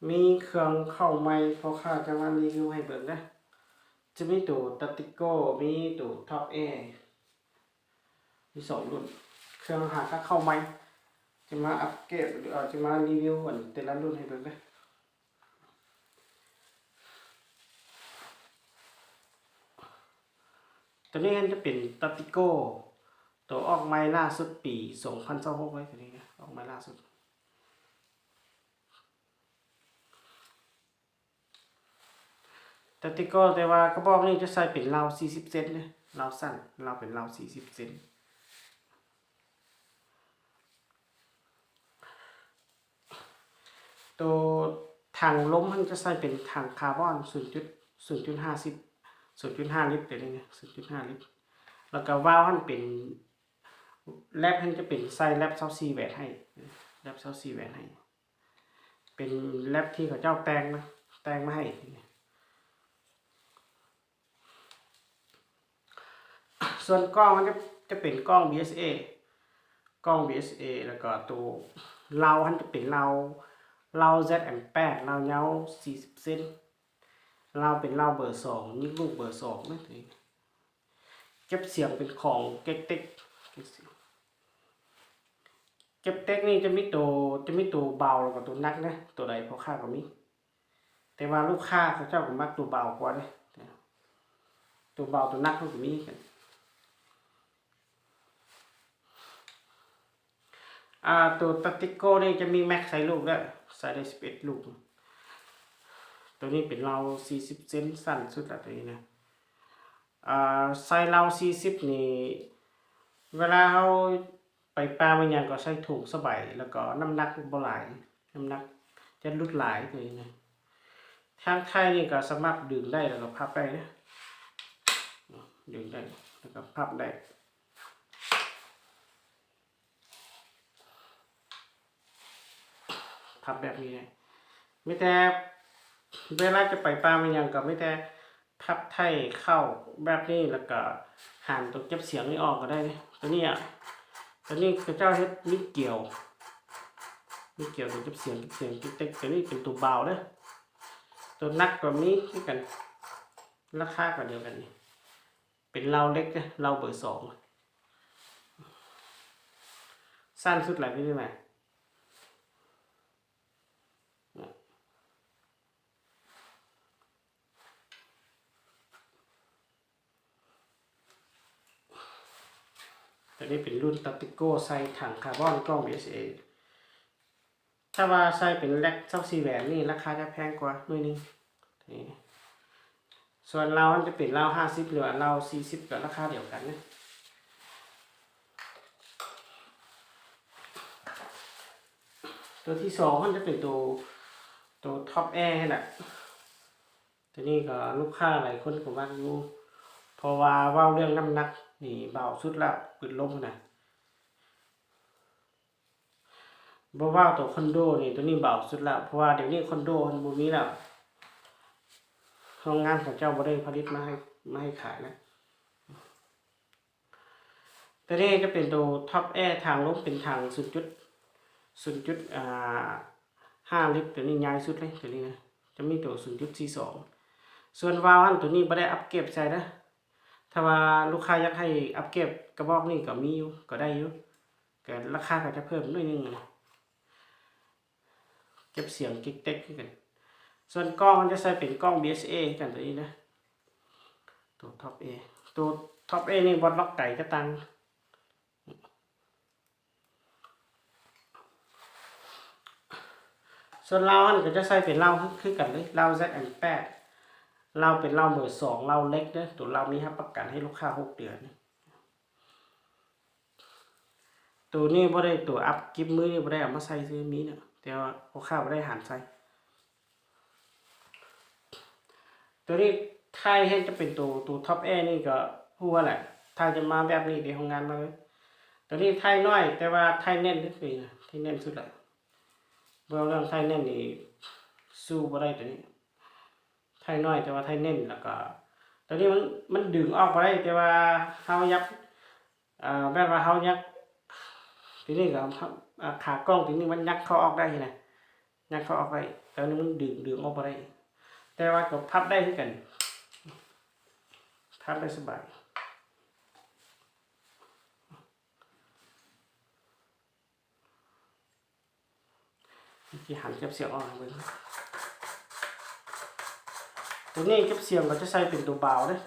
มีเครื่องเข้าไม้พอค่าจะมารีวิวให้เบิ่งนะจะมีตัวตัติโก้มีตัวท็อปเอมีสองรุ่นเครื่องหาค่าเข้าไม้จะมาอัปเกรดหรือจะมารีวิวอันแต่ละรุ่นให้เบิ่งนะตัวนี้จะเป็นตัติโก้ตัวออกไม้ล่าสุดปี2026ไว้ตัวนี้นะออกไม้ล่าสุดตัติโก้แต่ว่ากระบอกนี้จะใส่เป็นราว40เซนนะราวสั้นราวเป็นราว40เซนตัวถังลมมันจะใส่เป็นถังคาร์บอน0.50 0.5 ลิตรเดี๋ยวนี้นะ0.5 ลิตรแล้วก็วาล์วมันเป็นแลบมันจะเป็นไซส์แลบ24แหวนให้แลบ24แหวนให้เป็นแลบที่เขาเจ้าแต่งนะแต่งมาให้ส่วนกล้องมันจะเป็นกล้อง BSA กล้อง BSA แล้วก็ตัวเรามันจะเป็นเรา ZM8 เราเงา40เซนเราเป็นเราเบอร์2ยิงลูกเบอร์2นะทีเก็บเสียงเป็นของเก็กเต็กเก็บเต็กนี่จะมีตัวเบาแล้วก็ตัวนักนะตัวใดพอค่าก็มีแต่ว่าลูกค้าเขาเจ้าก็มักตัวเบากว่าเลยตัวเบาตัวนักเขาก็มีกันตัวตัติโก้นี่จะมีแม็กใส่ลูกได้ใส่ได้11ลูกตัวนี้เป็นเรา40เซนสั้นสุดละตัวนี้นะใส่เรา40นี่เวลาเราไปปลามันยังก็ใส่ถุงสบายแล้วก็น้ำหนักบ่หลายน้ำหนักจะลดหลายตัวนี้นะทางไทยนี่ก็สามารถดึงได้แล้วก็พับได้นะดึงได้แล้วก็พับได้พับแบบนี้นะไม่แต่เวลาจะไปปลามันยังก็ไม่แต่พับไทยเข้าแบบนี้แล้วก็หันตัวเก็บเสียงนี่ออกก็ได้นะตัวนี้ตัวนี้เจ้าเฮ็ดมีเกี่ยวตัวเก็บเสียงเต็กตัวนี้เป็นตัวเบาเด้อตัวนักกว่านี้ที่กันราคาก็เดียวกันนี่เป็นเราเล็กนะเราเบอร์2สั้นสุดหลายที่ไหมตัวนี้เป็นรุ่นตัติโก้ใส่ถังคาร์บอนกล้อง BSA ถ้าว่าใส่เป็นแล็ก24แหวนนี่ราคาจะแพงกว่าหน่อยนึงส่วนเราจะเป็นเรา50หรือเรา40กับราคาเดียวกันนะตัวที่2มันจะเป็นตัวท็อปแอร์แหละตัวนี้ก็ลูกค้าหลายคนก็ว่าอยู่เพราะว่าเรื่องน้ำหนักนี่เบาสุดแล้วปืนลมนะบ่ว่าตัวคอนโดนี่ตัวนี้เบาสุดแล้วเพราะว่าเดี๋ยวนี้คอนโดมันบ่มีแล้วโรงงานของเจ้าบ่ได้ผลิตมาให้ขายนะตัวนี้จะเป็นตัวท็อปแอร์ทางลมเป็นทาง0.5 ลิตรตัวนี้ใหญ่สุดเลยตัวนี้นะจะมีตัว 0.42 ส่วนวาล์วตัวนี้ไม่ได้อัปเกรดใส่นะถ้าว่าลูกค้าอยากให้อัปเกรดกระบอกนี่ก็มีอยู่ก็ได้อยู่แต่ราคาก็จะเพิ่มหน่อยนึงนะเก็บเสียงกิ๊กเต็กกันส่วนกล้องมันจะใส่เป็นกล้อง BSA กันตัวนี้นะตัวท็อป A ตัวท็อป A นี่บอลล็อกไก่ก็ตังส่วนเราอันก็จะใส่เป็นเราคือกันเลยเรา ZM8 เราเป็นเราเบอร์2เราเล็กเด้อตัวเรามีรับประกันให้ลูกค้า6 เดือนตัวนี้บ่ได้ตัวอัพกิฟมือนี่บ่ได้เอามาใส่ซื้อมีเนี่ยแต่ว่าลูกค้าบ่ได้หันใส่ตัวนี้ไทยให้จะเป็นตัวท็อปแอร์นี่ก็พูดว่าแหละไทยจะมาแบบนี้ในโรงงานมาเลยตัวนี้ไทยน้อยแต่ว่าไทยแน่นที่สุดนะไทยแน่นสุดละเรื่องไทยแน่นนี่สู้บ่ได้ตัวนี้ไทยน้อยแต่ว่าไทยแน่นแล้วก็ตัวนี้มันดึงออกมาได้แต่ว่าเฮายับแบบว่าเฮายักทีนี้ก็ขากล้องทีนี้มันยักเข้าออกได้นะ ยัดเขาออกไปแต่นี่มันดึงออกไปได้แต่ว่าก็พับได้เหมือนกันพับได้สบายที่หันเก็บเสียงออกเลยตัวนี้เก็บเสียงเราจะใส่เป็นตัวเบาเลย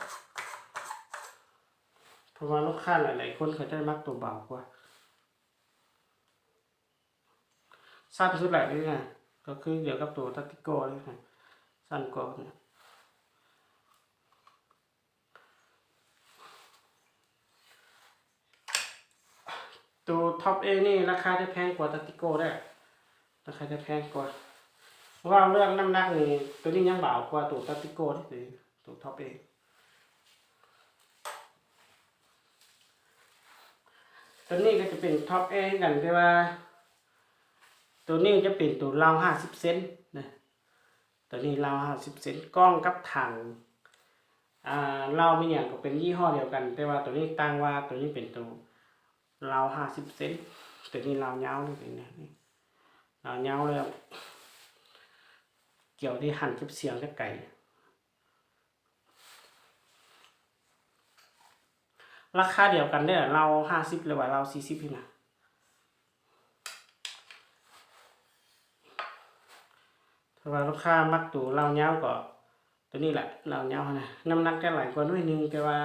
เพราะว่าลูกค้าหลายๆคนเขาจะมักตัวเบากว่าสั้นสุดแหละนี่นะก็คือเดี๋ยวกับตัวตัติโก้เลยนะสั้นกว่าตัวท็อปเอนี่ราคาจะแพงกว่าตัติโก้ได้ราคาจะแพงกว่าเพราะว่าเรื่องน้ำหนักนี่ตัวนี้ยังเบากว่าตัวตัติโก้ที่ตัวท็อปเอตัวนี้ก็จะเป็นท็อปเอกันแต่ว่าตัวนี้จะเป็นตัวราว50 เซนนะตัวนี้ราว50 เซนกล้องกับถังเราไม่อย่างก็เป็นยี่ห้อเดียวกันแต่ว่าตัวนี้ตั้งว่าตัวนี้เป็นตัวราว50 เซนตัวนี้ราวยาวเลยนะราวยาวเลยเกี่ยวที่หันเก็บเสียงกับไก่ราคาเดียวกันเนี่ยเรา50หรือว่าเรา40พี่นะถ้าว่าลูกค้ามักตัวเราเงาก็ตัวนี้แหละเราเงานะน้ำหนักก็หลายกว่าด้วยนึงแต่ว่า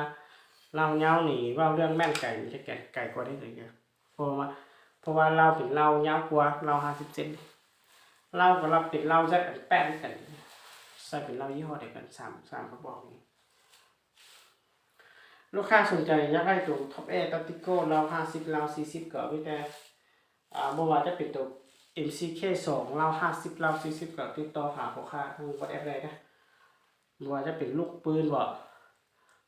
เราเงาหนีว่าเรื่องแม่นไก่จะไก่กว่าได้เลยเนี่ยเพราะว่าเราเป็นเราเงากว่าเรา50 เซนเรากับเราเป็นเราจะกันแป้นกันใส่เป็นเรายี่ห้อเดียวกัน3กระบอกนี้ลูกค้าสนใจอยากได้ตัวท็อปเอตัติโก้เรา50เรา40ก็ไม่แต่เมื่อวานจะเป็นตัว MCK2 เรา50เรา40ก็ติดต่อหาพ่อค้าทางวอทแอปเลยนะเมื่อวานจะเป็นลูกปืนบ่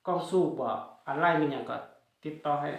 กล้องสู้บ่อะไรมีอย่างก็ติดต่อให้